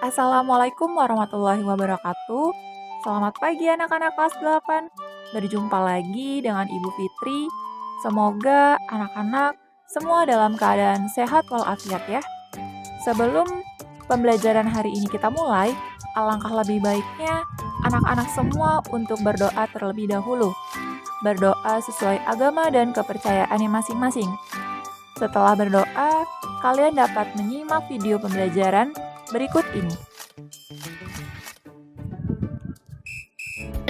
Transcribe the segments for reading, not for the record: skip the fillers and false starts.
Assalamualaikum warahmatullahi wabarakatuh. Selamat pagi anak-anak kelas 8. Berjumpa lagi dengan Ibu Fitri. Semoga anak-anak semua dalam keadaan sehat walafiat ya. Sebelum pembelajaran hari ini kita mulai, alangkah lebih baiknya anak-anak semua untuk berdoa terlebih dahulu. Berdoa sesuai agama dan kepercayaannya masing-masing. Setelah berdoa, kalian dapat menyimak video pembelajaran berikut ini.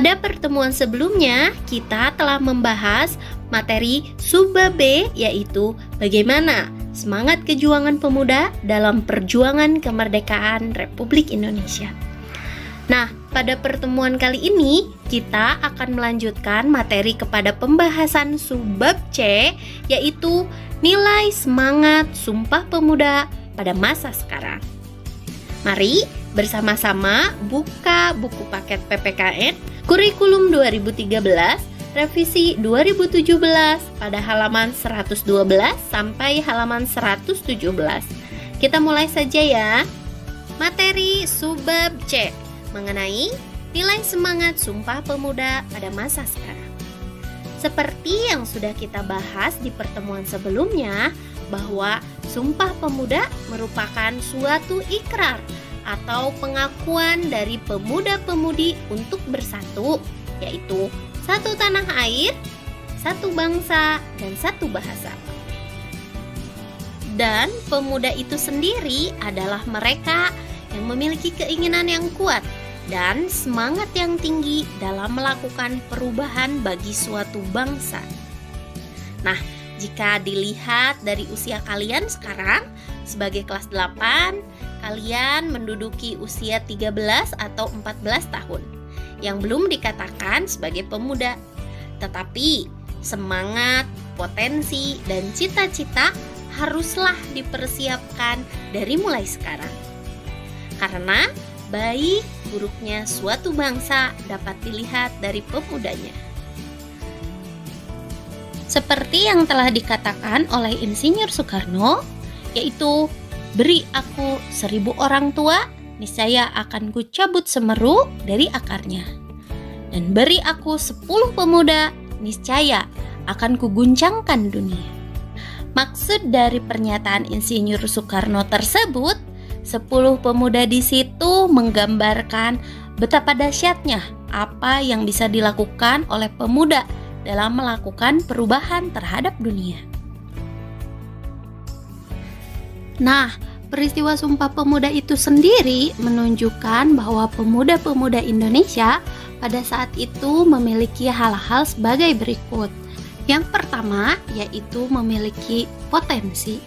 Pada pertemuan sebelumnya, kita telah membahas materi Subbab B, yaitu bagaimana semangat kejuangan pemuda dalam perjuangan kemerdekaan Republik Indonesia. Nah, pada pertemuan kali ini, kita akan melanjutkan materi kepada pembahasan Subbab C, yaitu nilai semangat Sumpah Pemuda pada masa sekarang. Mari bersama-sama buka buku paket PPKN Kurikulum 2013 Revisi 2017 pada halaman 112 sampai halaman 117. Kita mulai saja ya. Materi Subbab C mengenai nilai semangat Sumpah Pemuda pada masa sekarang. Seperti yang sudah kita bahas di pertemuan sebelumnya, bahwa Sumpah Pemuda merupakan suatu ikrar atau pengakuan dari pemuda-pemudi untuk bersatu, yaitu satu tanah air, satu bangsa, dan satu bahasa. Dan pemuda itu sendiri adalah mereka yang memiliki keinginan yang kuat dan semangat yang tinggi dalam melakukan perubahan bagi suatu bangsa. Nah, jika dilihat dari usia kalian sekarang sebagai kelas 8, kalian menduduki usia 13 atau 14 tahun yang belum dikatakan sebagai pemuda. Tetapi semangat, potensi, dan cita-cita haruslah dipersiapkan dari mulai sekarang. Karena baik buruknya suatu bangsa dapat dilihat dari pemudanya. Seperti yang telah dikatakan oleh Insinyur Soekarno, yaitu beri aku 1000 orang tua, niscaya akan kucabut semeru dari akarnya. Dan beri aku 10 pemuda, niscaya akan kuguncangkan dunia. Maksud dari pernyataan Insinyur Soekarno tersebut, 10 pemuda di situ menggambarkan betapa dahsyatnya apa yang bisa dilakukan oleh pemuda dalam melakukan perubahan terhadap dunia. Nah, peristiwa Sumpah Pemuda itu sendiri menunjukkan bahwa pemuda-pemuda Indonesia pada saat itu memiliki hal-hal sebagai berikut. Yang pertama yaitu memiliki potensi,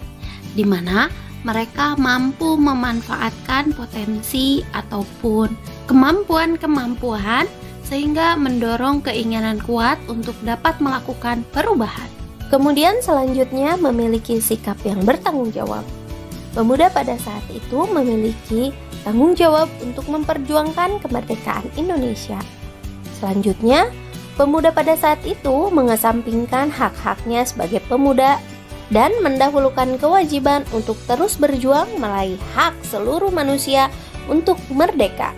di mana mereka mampu memanfaatkan potensi ataupun kemampuan-kemampuan sehingga mendorong keinginan kuat untuk dapat melakukan perubahan. Kemudian selanjutnya memiliki sikap yang bertanggung jawab. Pemuda pada saat itu memiliki tanggung jawab untuk memperjuangkan kemerdekaan Indonesia. Selanjutnya, pemuda pada saat itu mengesampingkan hak-haknya sebagai pemuda dan mendahulukan kewajiban untuk terus berjuang meraih hak seluruh manusia untuk merdeka.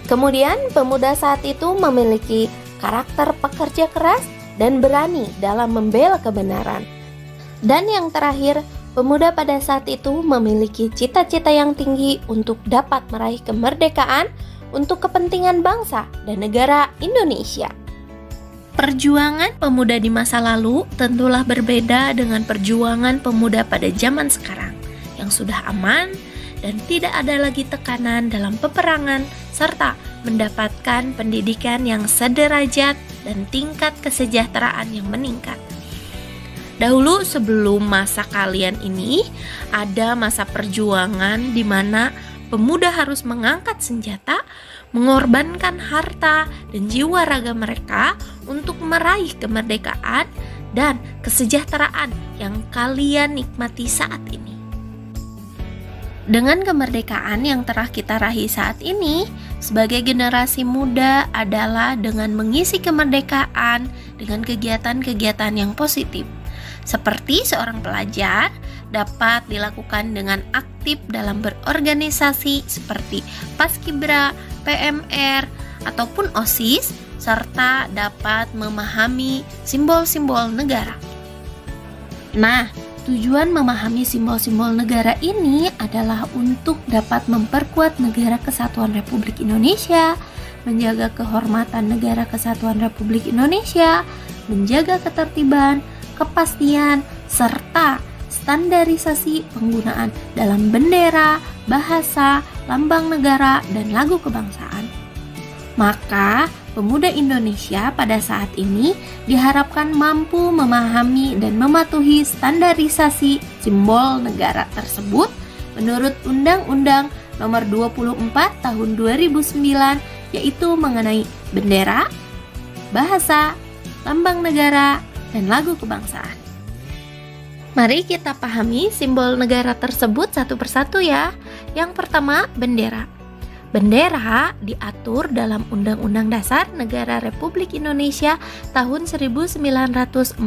Kemudian, pemuda saat itu memiliki karakter pekerja keras dan berani dalam membela kebenaran. Dan yang terakhir, pemuda pada saat itu memiliki cita-cita yang tinggi untuk dapat meraih kemerdekaan untuk kepentingan bangsa dan negara Indonesia. Perjuangan pemuda di masa lalu tentulah berbeda dengan perjuangan pemuda pada zaman sekarang yang sudah aman dan tidak ada lagi tekanan dalam peperangan serta mendapatkan pendidikan yang sederajat dan tingkat kesejahteraan yang meningkat. Dahulu sebelum masa kalian ini, ada masa perjuangan di mana pemuda harus mengangkat senjata, mengorbankan harta dan jiwa raga mereka untuk meraih kemerdekaan dan kesejahteraan yang kalian nikmati saat ini. Dengan kemerdekaan yang telah kita raih saat ini, sebagai generasi muda adalah dengan mengisi kemerdekaan dengan kegiatan-kegiatan yang positif. Seperti seorang pelajar dapat dilakukan dengan aktif dalam berorganisasi seperti Paskibra, PMR, ataupun OSIS, serta dapat memahami simbol-simbol negara. Nah, tujuan memahami simbol-simbol negara ini adalah untuk dapat memperkuat Negara Kesatuan Republik Indonesia, menjaga kehormatan Negara Kesatuan Republik Indonesia, menjaga ketertiban, kepastian, serta standarisasi penggunaan dalam bendera, bahasa, lambang negara, dan lagu kebangsaan. Maka, pemuda Indonesia pada saat ini diharapkan mampu memahami dan mematuhi standarisasi simbol negara tersebut menurut Undang-Undang Nomor 24 Tahun 2009, yaitu mengenai bendera, bahasa, lambang negara, dan lagu kebangsaan. Mari kita pahami simbol negara tersebut satu persatu ya. Yang pertama, bendera. Bendera diatur dalam Undang-Undang Dasar Negara Republik Indonesia tahun 1945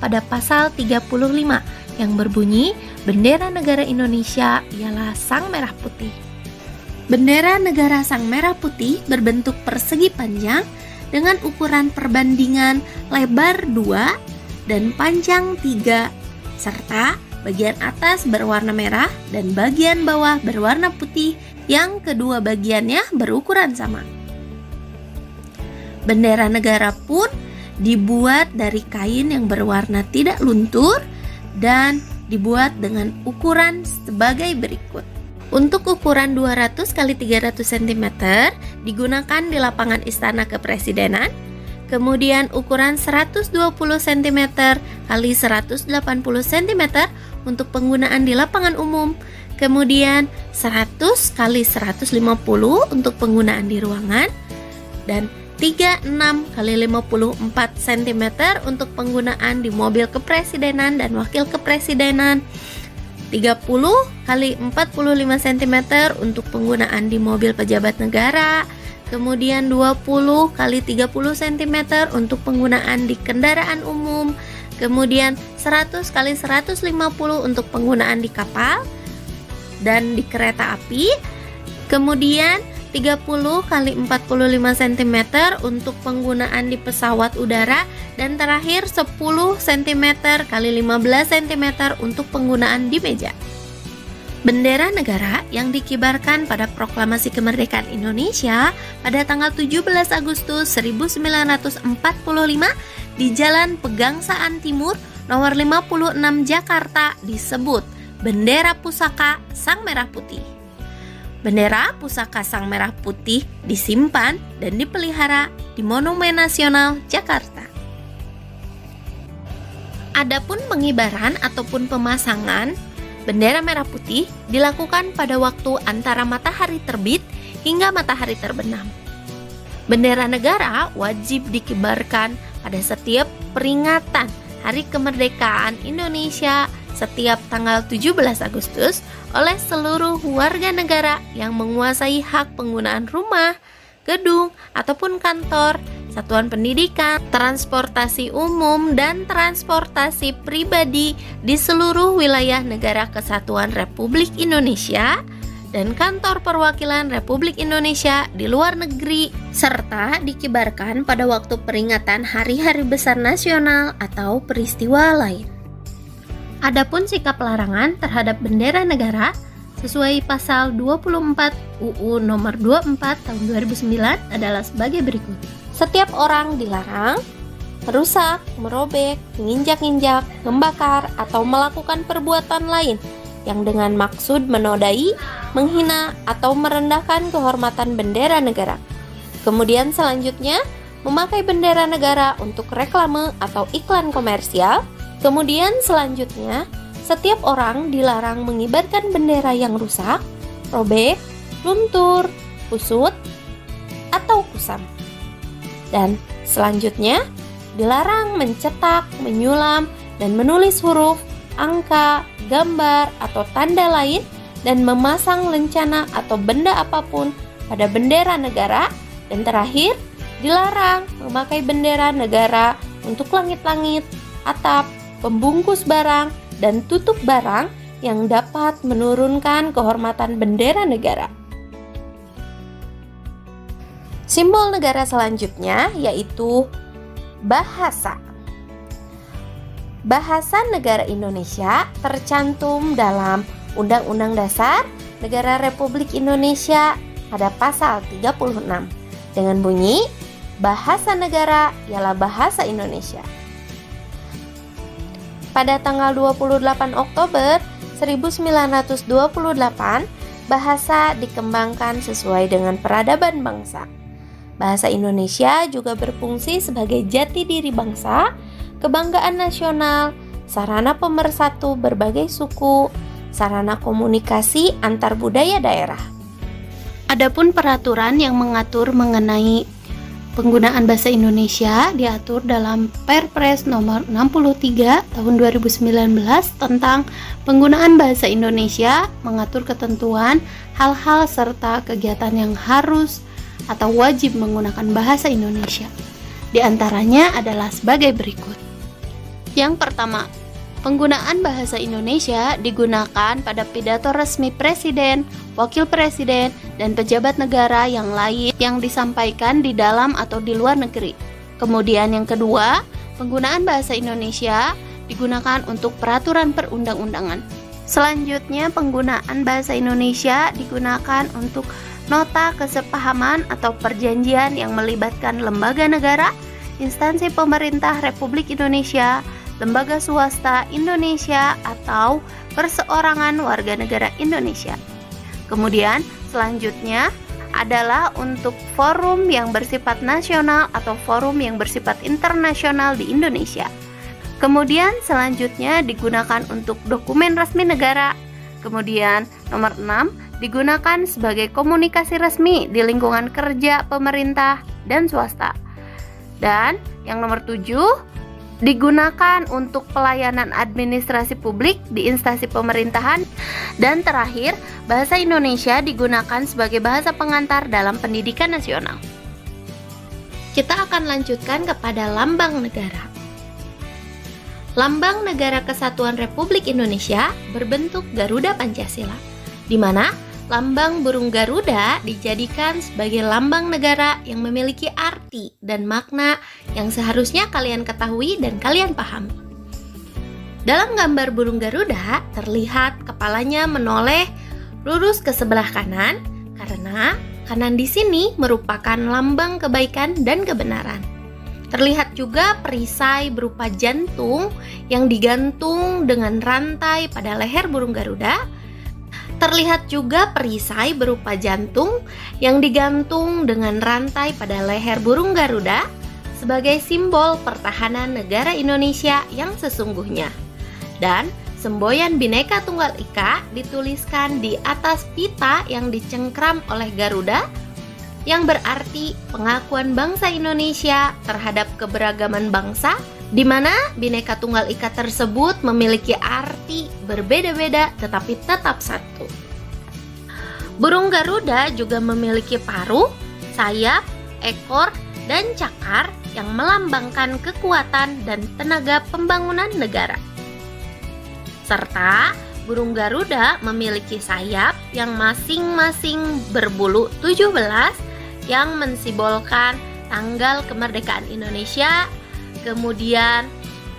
pada pasal 35 yang berbunyi, bendera negara Indonesia ialah sang merah putih. Bendera negara sang merah putih berbentuk persegi panjang dengan ukuran perbandingan lebar 2 dan panjang 3, serta bagian atas berwarna merah dan bagian bawah berwarna putih yang kedua bagiannya berukuran sama. Bendera negara pun dibuat dari kain yang berwarna tidak luntur dan dibuat dengan ukuran sebagai berikut. Untuk ukuran 200 x 300 cm digunakan di lapangan Istana Kepresidenan. Kemudian ukuran 120 cm x 180 cm untuk penggunaan di lapangan umum. Kemudian 100 x 150 untuk penggunaan di ruangan, dan 36 x 54 cm untuk penggunaan di mobil kepresidenan dan wakil kepresidenan, 30 x 45 cm untuk penggunaan di mobil pejabat negara, kemudian 20 x 30 cm untuk penggunaan di kendaraan umum, kemudian 100 x 150 untuk penggunaan di kapal dan di kereta api, kemudian 30 x 45 cm untuk penggunaan di pesawat udara, dan terakhir 10 cm x 15 cm untuk penggunaan di meja. Bendera negara yang dikibarkan pada Proklamasi Kemerdekaan Indonesia pada tanggal 17 Agustus 1945 di Jalan Pegangsaan Timur nomor 56 Jakarta disebut Bendera Pusaka Sang Merah Putih. Bendera Pusaka Sang Merah Putih disimpan dan dipelihara di Monumen Nasional Jakarta. Adapun pengibaran ataupun pemasangan bendera merah putih dilakukan pada waktu antara matahari terbit hingga matahari terbenam. Bendera negara wajib dikibarkan pada setiap peringatan Hari Kemerdekaan Indonesia setiap tanggal 17 Agustus oleh seluruh warga negara yang menguasai hak penggunaan rumah, gedung, ataupun kantor, satuan pendidikan, transportasi umum, dan transportasi pribadi di seluruh wilayah Negara Kesatuan Republik Indonesia dan kantor perwakilan Republik Indonesia di luar negeri, serta dikibarkan pada waktu peringatan hari-hari besar nasional atau peristiwa lain. Adapun sikap larangan terhadap bendera negara sesuai pasal 24 UU nomor 24 tahun 2009 adalah sebagai berikut. Setiap orang dilarang merusak, merobek, menginjak-injak, membakar, atau melakukan perbuatan lain yang dengan maksud menodai, menghina, atau merendahkan kehormatan bendera negara. Kemudian selanjutnya, memakai bendera negara untuk reklame atau iklan komersial. Kemudian selanjutnya, setiap orang dilarang mengibarkan bendera yang rusak, robek, luntur, kusut, atau kusam. Dan selanjutnya, dilarang mencetak, menyulam, dan menulis huruf, angka, gambar, atau tanda lain, dan memasang lencana atau benda apapun pada bendera negara. Dan terakhir, dilarang memakai bendera negara untuk langit-langit, atap, pembungkus barang, dan tutup barang yang dapat menurunkan kehormatan bendera negara. Simbol negara selanjutnya yaitu bahasa. Bahasa negara Indonesia tercantum dalam Undang-Undang Dasar Negara Republik Indonesia pada pasal 36 dengan bunyi bahasa negara ialah bahasa Indonesia. Pada tanggal 28 Oktober 1928, bahasa dikembangkan sesuai dengan peradaban bangsa. Bahasa Indonesia juga berfungsi sebagai jati diri bangsa, kebanggaan nasional, sarana pemersatu berbagai suku, sarana komunikasi antar budaya daerah. Adapun peraturan yang mengatur mengenai penggunaan bahasa Indonesia diatur dalam Perpres nomor 63 tahun 2019 tentang penggunaan bahasa Indonesia, mengatur ketentuan, hal-hal serta kegiatan yang harus atau wajib menggunakan bahasa Indonesia. Di antaranya adalah sebagai berikut. Yang pertama, penggunaan bahasa Indonesia digunakan pada pidato resmi presiden, wakil presiden, dan pejabat negara yang lain yang disampaikan di dalam atau di luar negeri. Kemudian yang kedua, penggunaan bahasa Indonesia digunakan untuk peraturan perundang-undangan. Selanjutnya, penggunaan bahasa Indonesia digunakan untuk nota kesepahaman atau perjanjian yang melibatkan lembaga negara, instansi pemerintah Republik Indonesia, lembaga swasta Indonesia, atau perseorangan warga negara Indonesia. Kemudian selanjutnya adalah untuk forum yang bersifat nasional atau forum yang bersifat internasional di Indonesia. Kemudian selanjutnya digunakan untuk dokumen resmi negara. Kemudian nomor 6 digunakan sebagai komunikasi resmi di lingkungan kerja pemerintah dan swasta. Dan yang nomor 7 digunakan untuk pelayanan administrasi publik di instansi pemerintahan. Dan terakhir, bahasa Indonesia digunakan sebagai bahasa pengantar dalam pendidikan nasional. Kita akan lanjutkan kepada lambang negara. Lambang Negara Kesatuan Republik Indonesia berbentuk Garuda Pancasila, di mana lambang burung Garuda dijadikan sebagai lambang negara yang memiliki arti dan makna yang seharusnya kalian ketahui dan kalian pahami. Dalam gambar burung Garuda, terlihat kepalanya menoleh lurus ke sebelah kanan karena kanan di sini merupakan lambang kebaikan dan kebenaran. Terlihat juga perisai berupa jantung yang digantung dengan rantai pada leher burung Garuda. Terlihat juga perisai berupa jantung yang digantung dengan rantai pada leher burung Garuda sebagai simbol pertahanan negara Indonesia yang sesungguhnya. Dan semboyan Bhinneka Tunggal Ika dituliskan di atas pita yang dicengkram oleh Garuda, yang berarti pengakuan bangsa Indonesia terhadap keberagaman bangsa, di mana Bhinneka Tunggal Ika tersebut memiliki arti berbeda-beda tetapi tetap satu. Burung Garuda juga memiliki paruh, sayap, ekor, dan cakar yang melambangkan kekuatan dan tenaga pembangunan negara. Serta burung Garuda memiliki sayap yang masing-masing berbulu 17 yang mensimbolkan tanggal kemerdekaan Indonesia. Kemudian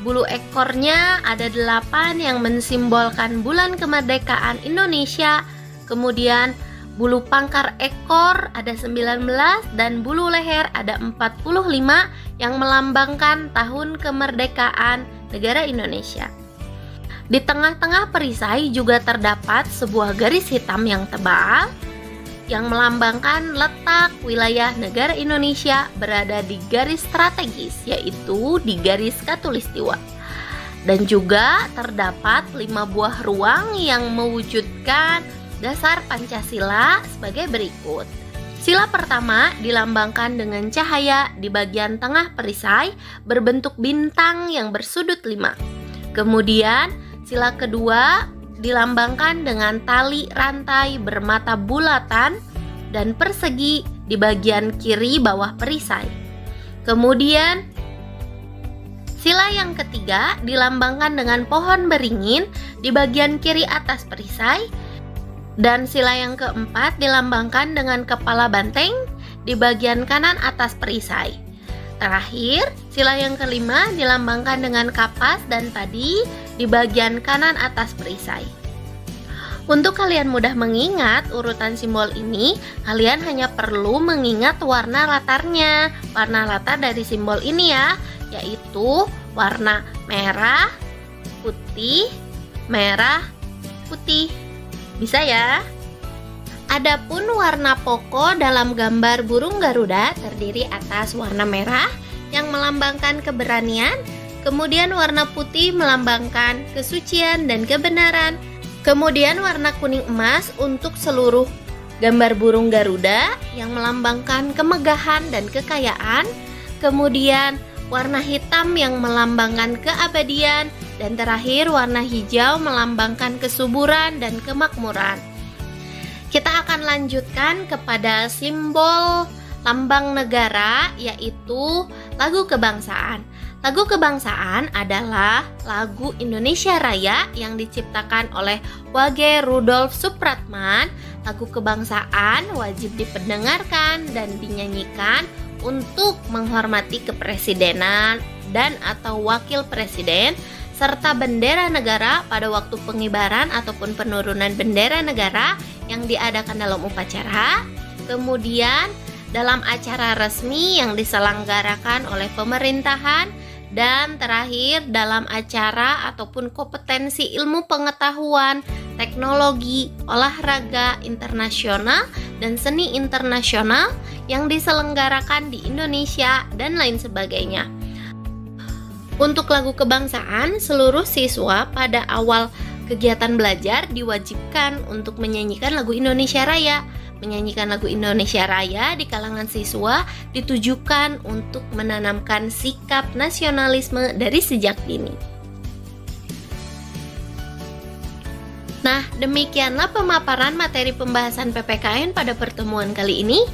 bulu ekornya ada 8 yang mensimbolkan bulan kemerdekaan Indonesia. Kemudian bulu pangkar ekor ada 19 dan bulu leher ada 45 yang melambangkan tahun kemerdekaan negara Indonesia. Di tengah-tengah perisai juga terdapat sebuah garis hitam yang tebal yang melambangkan letak wilayah negara Indonesia berada di garis strategis, yaitu di garis Khatulistiwa. Dan juga terdapat 5 buah ruang yang mewujudkan dasar Pancasila sebagai berikut. Sila pertama dilambangkan dengan cahaya di bagian tengah perisai berbentuk bintang yang bersudut 5. Kemudian sila kedua dilambangkan dengan tali rantai bermata bulatan dan persegi di bagian kiri bawah perisai. Kemudian Sila yang ketiga dilambangkan dengan pohon beringin di bagian kiri atas perisai, dan sila yang keempat dilambangkan dengan kepala banteng di bagian kanan atas perisai. Terakhir, sila yang kelima dilambangkan dengan kapas dan padi di bagian kanan atas perisai. Untuk kalian mudah mengingat urutan simbol ini, kalian hanya perlu mengingat warna latarnya. Warna latar dari simbol ini ya, yaitu warna merah, putih, merah, putih. Bisa ya? Adapun warna pokok dalam gambar burung Garuda terdiri atas warna merah yang melambangkan keberanian, kemudian warna putih melambangkan kesucian dan kebenaran, kemudian warna kuning emas untuk seluruh gambar burung Garuda yang melambangkan kemegahan dan kekayaan, kemudian warna hitam yang melambangkan keabadian, dan terakhir warna hijau melambangkan kesuburan dan kemakmuran. Kita akan lanjutkan kepada simbol lambang negara, yaitu lagu kebangsaan. Lagu kebangsaan adalah lagu Indonesia Raya yang diciptakan oleh Wage Rudolf Supratman. Lagu kebangsaan wajib dipendengarkan dan dinyanyikan untuk menghormati kepresidenan dan atau wakil presiden, serta bendera negara pada waktu pengibaran ataupun penurunan bendera negara yang diadakan dalam upacara, kemudian dalam acara resmi yang diselenggarakan oleh pemerintahan, dan terakhir dalam acara ataupun kompetensi ilmu pengetahuan, teknologi, olahraga internasional, dan seni internasional yang diselenggarakan di Indonesia dan lain sebagainya. Untuk lagu kebangsaan, seluruh siswa pada awal kegiatan belajar diwajibkan untuk menyanyikan lagu Indonesia Raya. Menyanyikan lagu Indonesia Raya di kalangan siswa ditujukan untuk menanamkan sikap nasionalisme dari sejak dini. Nah, demikianlah pemaparan materi pembahasan PPKN pada pertemuan kali ini.